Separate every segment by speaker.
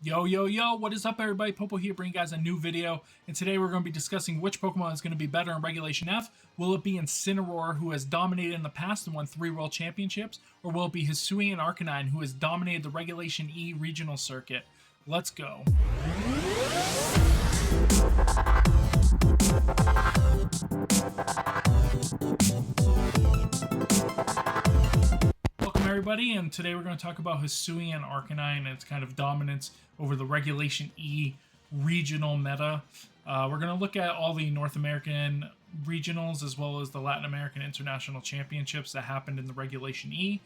Speaker 1: Yo, yo, yo, what is up everybody? Popo here bringing you guys a new video, and today we're going to be discussing which Pokemon is going to be better in Regulation F. Will it be Incineroar, who has dominated in the past and won 3 World Championships, or will it be Hisuian Arcanine, who has dominated the Regulation E regional circuit? Let's go. Welcome everybody, and today we're going to talk about Hisuian Arcanine and its kind of dominance over the Regulation E regional meta. We're going to look at all the North American regionals as well as the Latin American International Championships that happened in the Regulation E.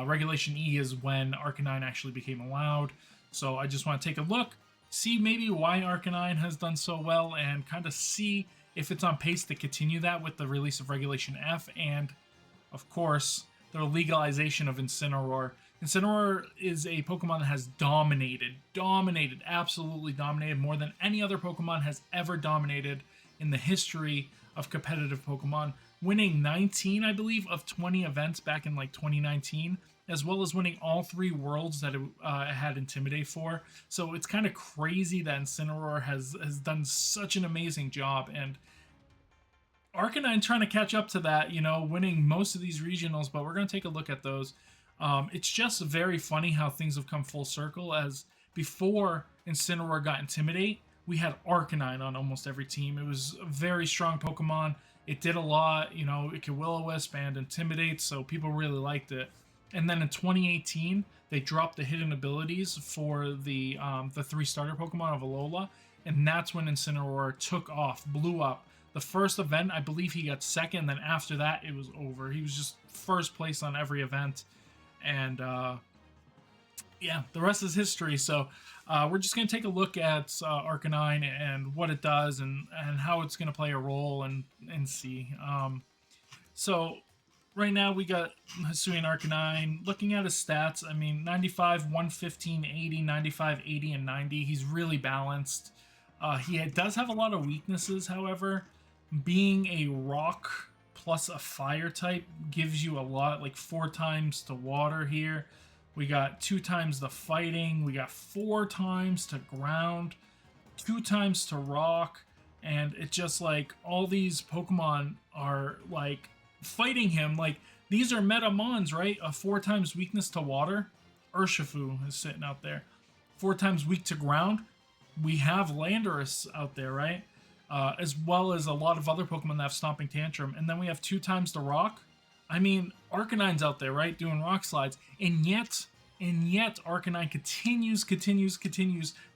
Speaker 1: Regulation E is when Arcanine actually became allowed, so I just want to take a look, see maybe why Arcanine has done so well, and kind of see if it's on pace to continue that with the release of Regulation F, and of course the legalization of Incineroar. Incineroar is a Pokemon that has absolutely dominated more than any other Pokemon has ever dominated in the history of competitive Pokemon, winning 19, I believe, of 20 events back in like 2019, as well as winning all 3 worlds that it had Intimidate for. So it's kind of crazy that Incineroar has done such an amazing job, and Arcanine trying to catch up to that, you know, winning most of these regionals, but we're going to take a look at those. It's just very funny how things have come full circle, as before Incineroar got Intimidate, we had Arcanine on almost every team. It was a very strong Pokemon. It did a lot, you know, it could Will-O-Wisp and Intimidate, so people really liked it. And then in 2018, they dropped the hidden abilities for the 3 starter Pokemon of Alola, and that's when Incineroar took off, blew up. The first event, I believe he got second, then after that, it was over. He was just first place on every event, and yeah, the rest is history. So we're just going to take a look at Arcanine and what it does and how it's going to play a role and see. So right now we got Hisuian Arcanine. Looking at his stats, I mean, 95, 115, 80, 95, 80, and 90. He's really balanced. He does have a lot of weaknesses, however. Being a rock plus a fire type gives you a lot, like 4 times to water here. We got 2 times the fighting. We got 4 times to ground, 2 times to rock. And it's just like all these Pokemon are like fighting him. Like these are meta mons, right? A 4 times weakness to water. Urshifu is sitting out there. 4 times weak to ground. We have Landorus out there, right? As well as a lot of other Pokemon that have Stomping Tantrum. And then we have 2 times the rock. I mean, Arcanine's out there, right? Doing rock slides. And yet Arcanine continues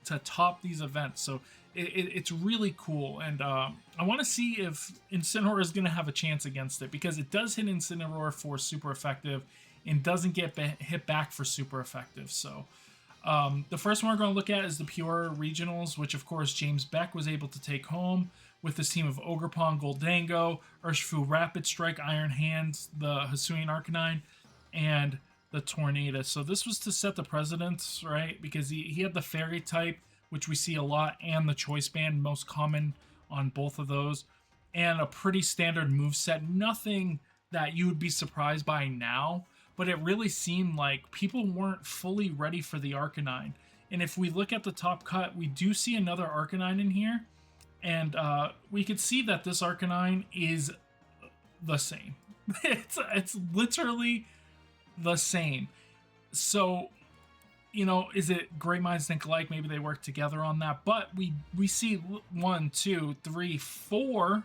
Speaker 1: to top these events. So it's really cool. And I want to see if Incineroar is going to have a chance against it, because it does hit Incineroar for super effective and doesn't get hit back for super effective. So the first one we're going to look at is the Pure Regionals, which of course James Beck was able to take home with his team of Ogerpon, Goldango, Urshifu, Rapid Strike, Iron Hands, the Hisuian Arcanine, and the Tornadus. So this was to set the precedence, right? Because he had the Fairy type, which we see a lot, and the Choice Band, most common on both of those, and a pretty standard moveset. Nothing that you would be surprised by now, but it really seemed like people weren't fully ready for the Arcanine. And if we look at the top cut, we do see another Arcanine in here, and we could see that this Arcanine is the same. It's literally the same. So, you know, is it great minds think alike? Maybe they work together on that. But we see 1, 2, 3, 4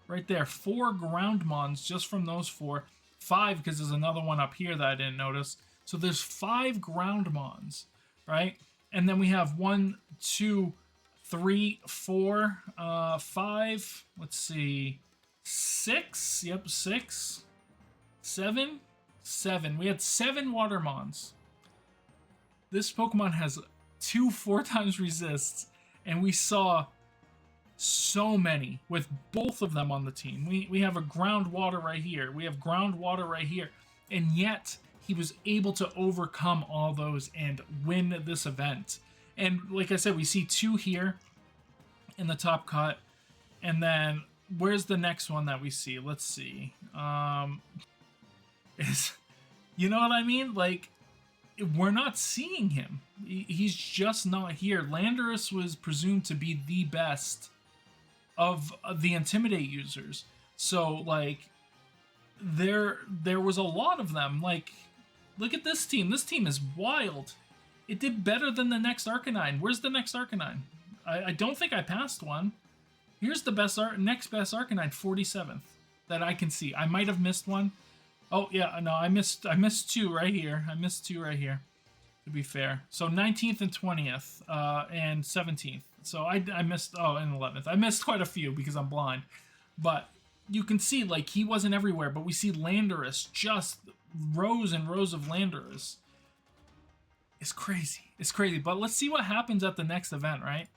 Speaker 1: right there. 4 ground mons just from those 4. 5 because there's another one up here that I didn't notice. So there's 5 ground mons, right? And then we have 1, 2, 3, 4, 5. Let's see, 6. Yep, 6, 7. 7. We had 7 water mons. This Pokemon has 2 4 times resists, and we saw so many with both of them on the team. We have a ground water right here. We have ground water right here. And yet he was able to overcome all those and win this event. And like I said, we see 2 here in the top cut. And then where's the next one that we see? Let's see. You know what I mean? Like we're not seeing him. He's just not here. Landorus was presumed to be the best of the Intimidate users. So, like, there was a lot of them. Like, look at this team. This team is wild. It did better than the next Arcanine. Where's the next Arcanine? I don't think I passed one. Here's the next best Arcanine, 47th, that I can see. I might have missed one. Oh yeah, no, I missed two right here. I missed two right here, to be fair. So 19th and 20th, and 17th. So I missed, oh, and 11th. I missed quite a few because I'm blind. But you can see, like, he wasn't everywhere, but we see Landorus, just rows and rows of Landorus. It's crazy. It's crazy. But let's see what happens at the next event, right?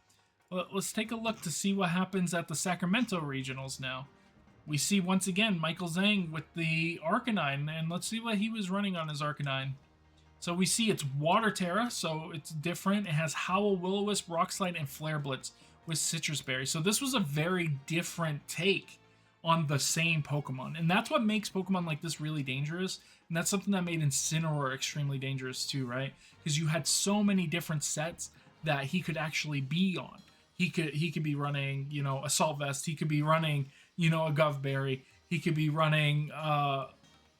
Speaker 1: Let's take a look to see what happens at the Sacramento Regionals now. We see, once again, Michael Zhang with the Arcanine, and let's see what he was running on his Arcanine. So we see it's Water Terra, so it's different. It has Howl, Will-O-Wisp, Rock Slide, and Flare Blitz with Citrus Berry. So this was a very different take on the same Pokemon, and that's what makes Pokemon like this really dangerous, and that's something that made Incineroar extremely dangerous too, right? Because you had so many different sets that he could actually be on. He could be running, you know, Assault Vest. He could be running, you know, a Govberry. He could be running,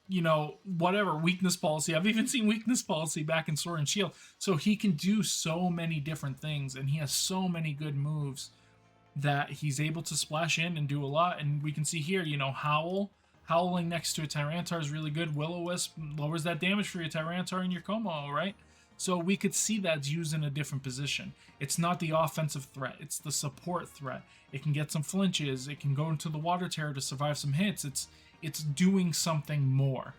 Speaker 1: you know, whatever, Weakness Policy. I've even seen Weakness Policy back in Sword and Shield. So he can do so many different things, and he has so many good moves that he's able to splash in and do a lot. And we can see here, you know, Howling next to a Tyranitar is really good. Will-O-Wisp lowers that damage for your Tyranitar and your Como, right? So we could see that's used in a different position. It's not the offensive threat, it's the support threat. It can get some flinches, it can go into the Water Terror to survive some hits. It's doing something more.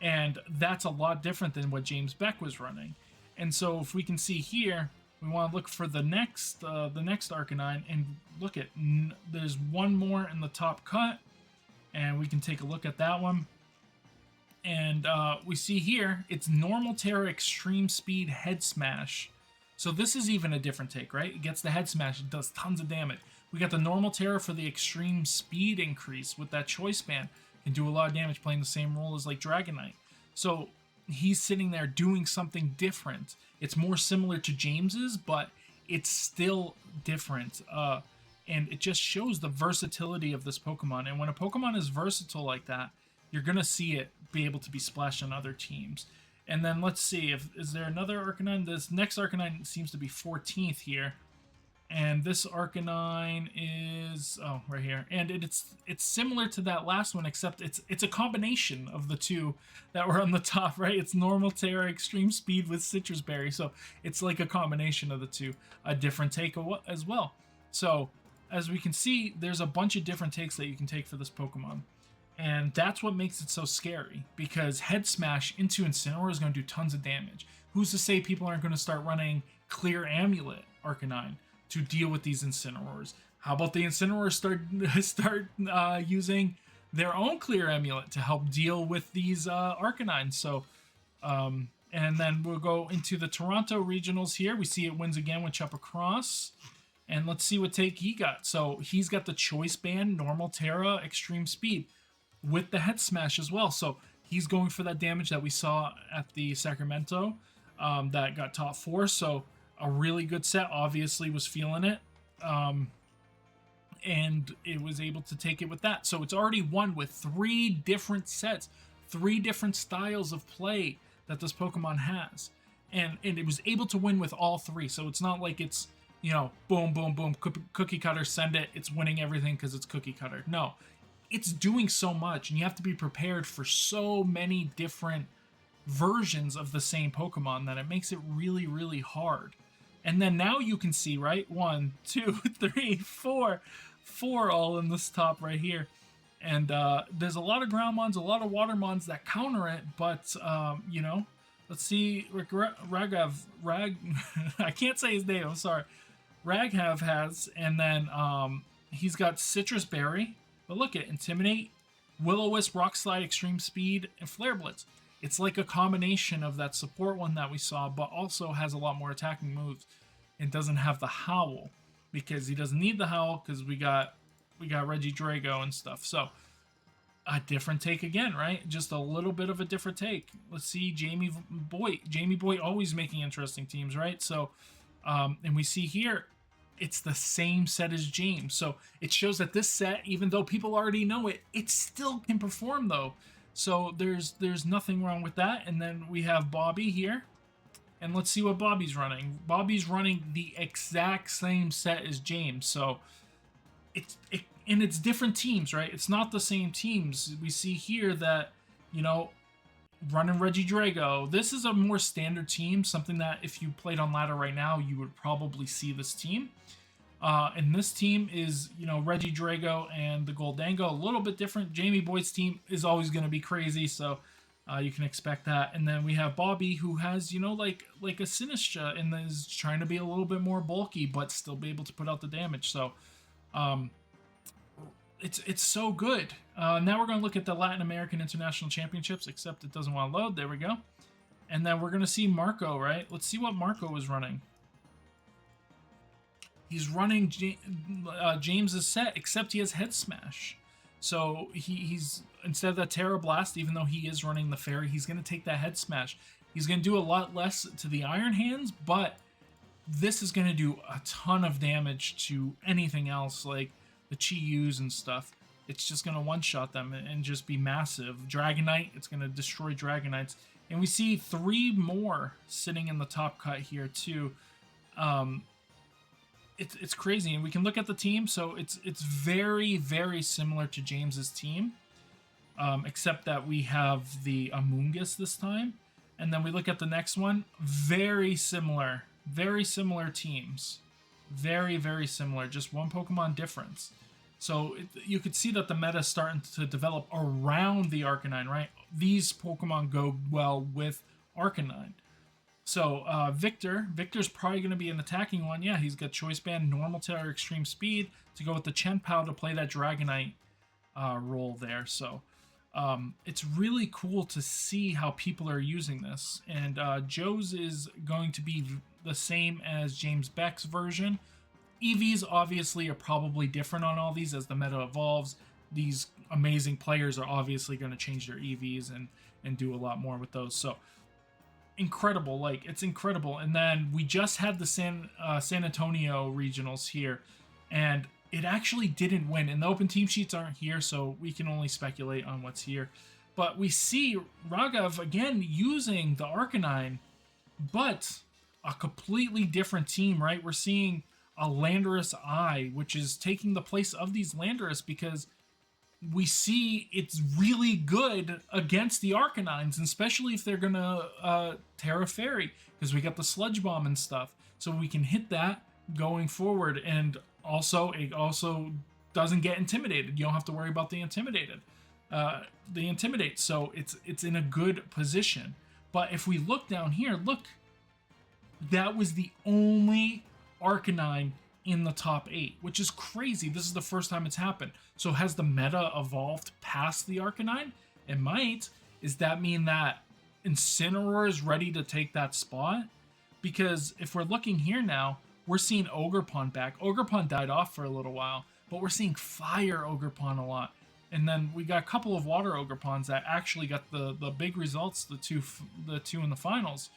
Speaker 1: And that's a lot different than what James Beck was running. And so if we can see here, we want to look for the next Arcanine, and look at, there's one more in the top cut, and we can take a look at that one. And we see here, it's Normal Terra Extreme Speed Head Smash. So this is even a different take, right? It gets the Head Smash, it does tons of damage. We got the Normal Terra for the Extreme Speed increase with that Choice Band. Can do a lot of damage playing the same role as like Dragonite. So he's sitting there doing something different. It's more similar to James's, but it's still different. And it just shows the versatility of this Pokemon. And when a Pokemon is versatile like that, you're going to see it be able to be splashed on other teams. And then let's see, is there another Arcanine? This next Arcanine seems to be 14th here. And this Arcanine is, oh, right here. And it's similar to that last one, except it's a combination of the two that were on the top, right? It's Normal Terra Extreme Speed with Citrus Berry. So it's like a combination of the two. A different take as well. So as we can see, there's a bunch of different takes that you can take for this Pokemon. And that's what makes it so scary, because Head Smash into Incineroar is going to do tons of damage. Who's to say people aren't going to start running Clear Amulet Arcanine to deal with these Incineroars? How about the Incineroars start using their own Clear Amulet to help deal with these Arcanines? So, and then we'll go into the Toronto Regionals here. We see it wins again with Chop Across. And let's see what take he got. So he's got the Choice Band, Normal Terra, Extreme Speed, with the Head Smash as well. So he's going for that damage that we saw at the Sacramento that got top 4. So a really good set, obviously was feeling it. And it was able to take it with that. So it's already won with 3 different sets, 3 different styles of play that this Pokemon has. And it was able to win with all 3. So it's not like it's, you know, boom, boom, boom, cookie cutter, send it. It's winning everything because it's cookie cutter. No, it's doing so much, and you have to be prepared for so many different versions of the same Pokemon that it makes it really, really hard. And then now you can see, right? 1, 2, 3, 4 all in this top right here. And there's a lot of ground mons, a lot of water mons that counter it, but, you know, let's see, Rag, I can't say his name, I'm sorry. Raghav has, and then he's got Citrus Berry, but look at Intimidate, Will-O-Wisp, Rock Slide, Extreme Speed, and Flare Blitz. It's like a combination of that support one that we saw, but also has a lot more attacking moves. It doesn't have the Howl, because he doesn't need the Howl, because we got Regidrago and stuff. So a different take again, right? Just a little bit of a different take. Let's see, Jamie Boy. Jamie Boy always making interesting teams, right? So, and we see here, it's the same set as James. So it shows that this set, even though people already know it, it still can perform though. So there's nothing wrong with that. And then we have Bobby here. And let's see what Bobby's running. Bobby's running the exact same set as James. So and it's different teams, right? It's not the same teams. We see here that, you know, running Reggie Drago. This is a more standard team, something that if you played on ladder right now, you would probably see this team. And this team is, you know, Reggie Drago and the Goldango, a little bit different. Jamie Boyd's team is always going to be crazy, so you can expect that. And then we have Bobby, who has, you know, like a Sinistra, and is trying to be a little bit more bulky, but still be able to put out the damage. So, it's so good. Now we're going to look at the Latin American International Championships, except it doesn't want to load. There we go. And then we're going to see Marco, right? Let's see what Marco is running. He's running James's set, except he has Head Smash. So he's instead of that Terra Blast, even though he is running the Fairy, he's going to take that Head Smash. He's going to do a lot less to the Iron Hands, but this is going to do a ton of damage to anything else, like the Chi-Yus and stuff. It's just going to one-shot them and just be massive. Dragonite, it's going to destroy Dragonites. And we see 3 more sitting in the top cut here, too. It's crazy. And we can look at the team. So it's very, very similar to James's team. Except that we have the Amoonguss this time. And then we look at the next one. Very similar. Very similar teams. Very, very similar. Just one Pokemon difference. So you could see that the meta is starting to develop around the Arcanine, right? These Pokemon go well with Arcanine. So Victor's probably going to be an attacking one. Yeah, he's got Choice Band, Normal Tail, Extreme Speed to go with the Chen-Pao to play that Dragonite role there. So it's really cool to see how people are using this. And Joe's is going to be the same as James Beck's version. EVs obviously are probably different on all these as the meta evolves. These amazing players are obviously going to change their EVs and do a lot more with those. So incredible, like it's incredible. And then we just had the San Antonio Regionals here, and it actually didn't win. And the open team sheets aren't here, so we can only speculate on what's here. But we see Raghav again using the Arcanine, but a completely different team, right? We're seeing a Landorus Eye, which is taking the place of these Landorus because we see it's really good against the Arcanines, especially if they're gonna Terra Fairy, because we got the Sludge Bomb and stuff, so we can hit that going forward. And also, it also doesn't get intimidated. You don't have to worry about the Intimidate. So it's in a good position. But if we look down here, look, that was the only Arcanine in the top 8, which is crazy. This is the first time it's happened. So has the meta evolved past the Arcanine? It might. Does that mean that Incineroar is ready to take that spot? Because if we're looking here now, we're seeing Ogerpon back. Ogerpon died off for a little while, but we're seeing Fire Ogerpon a lot. And then we got a couple of Water Ogerpons that actually got the big results, the two in the finals.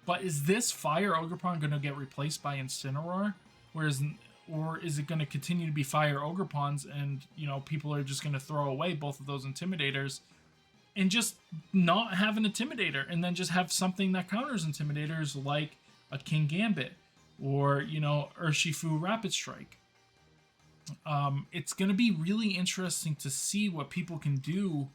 Speaker 1: But is this Fire Ogerpon going to get replaced by Incineroar? Or is it going to continue to be Fire Ogerpons, and people are just going to throw away both of those Intimidators and just not have an Intimidator, and then just have something that counters Intimidators like a King Gambit or Urshifu Rapid Strike? It's going to be really interesting to see what people can do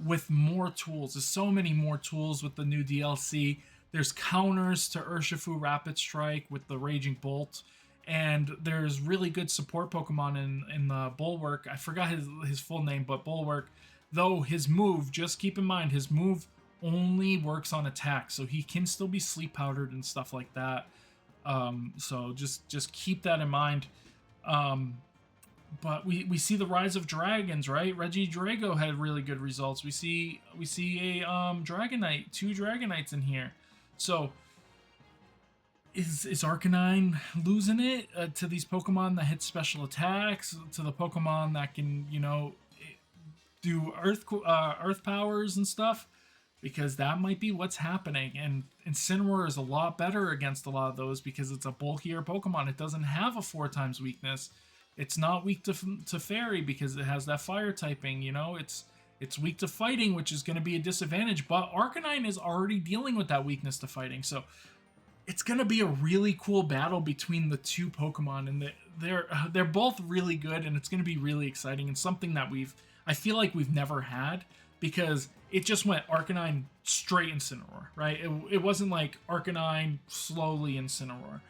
Speaker 1: with more tools. There's so many more tools with the new DLC. There's counters to Urshifu Rapid Strike with the Raging Bolt. And there's really good support Pokemon in the Bulwark. I forgot his full name, but Bulwark. Though his move, just keep in mind, his move only works on attack. So he can still be Sleep Powdered and stuff like that. So just keep that in mind. But we see the rise of dragons, right? Reggie Drago had really good results. We see a Dragonite, 2 Dragonites in here. So is Arcanine losing it to these Pokemon that hit special attacks, to the Pokemon that can, do earth powers and stuff, because that might be what's happening. And Incineroar is a lot better against a lot of those because it's a bulkier Pokemon. It doesn't have a 4 times weakness. It's not weak to Fairy because it has that fire typing. You know, it's weak to fighting, which is going to be a disadvantage. But Arcanine is already dealing with that weakness to fighting, so it's going to be a really cool battle between the two Pokemon, and they're both really good, and it's going to be really exciting and something that I feel like we've never had, because it just went Arcanine straight Incineroar, right? It wasn't like Arcanine slowly Incineroar.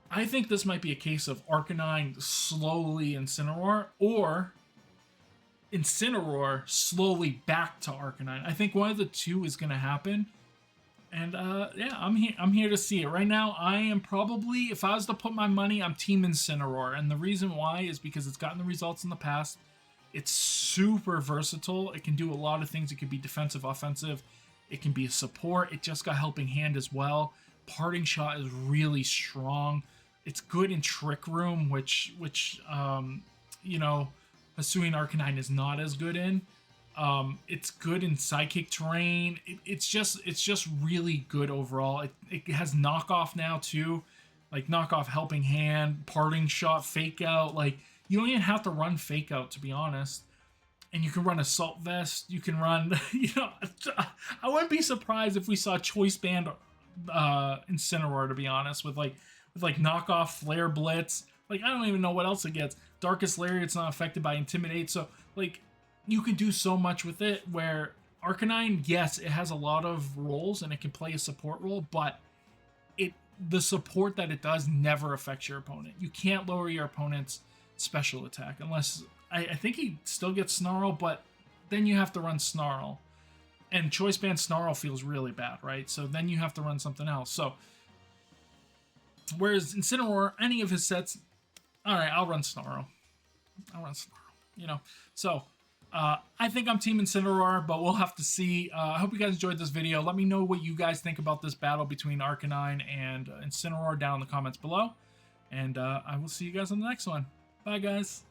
Speaker 1: I think this might be a case of Arcanine slowly Incineroar, or Incineroar slowly back to Arcanine. I think one of the two is going to happen. And yeah, I'm here to see it. Right now, I am probably, if I was to put my money, I'm Team Incineroar. And the reason why is because it's gotten the results in the past. It's super versatile. It can do a lot of things. It could be defensive, offensive. It can be a support. It just got Helping Hand as well. Parting Shot is really strong. It's good in Trick Room, which you know, Hisuian Arcanine is not as good in. It's good in Psychic Terrain. It's just really good overall. It has knockoff now too, like knockoff Helping Hand, Parting Shot, Fake Out. Like, you don't even have to run Fake Out, to be honest. And you can run Assault Vest. You can run, you know, I wouldn't be surprised if we saw Choice Band Incineroar, to be honest, with knockoff Flare Blitz. Like, I don't even know what else it gets. Darkest Lariat's not affected by Intimidate, so like, you can do so much with it, where Arcanine, yes, it has a lot of roles and it can play a support role, but the support that it does never affects your opponent. You can't lower your opponent's special attack unless, I think he still gets Snarl, but then you have to run Snarl. And Choice Band Snarl feels really bad, right? So then you have to run something else. So, whereas Incineroar, any of his sets, alright, I'll run Snarl. You know? So, I think I'm Team Incineroar, but we'll have to see. I hope you guys enjoyed this video. Let me know what you guys think about this battle between Arcanine and Incineroar down in the comments below. And I will see you guys on the next one. Bye, guys.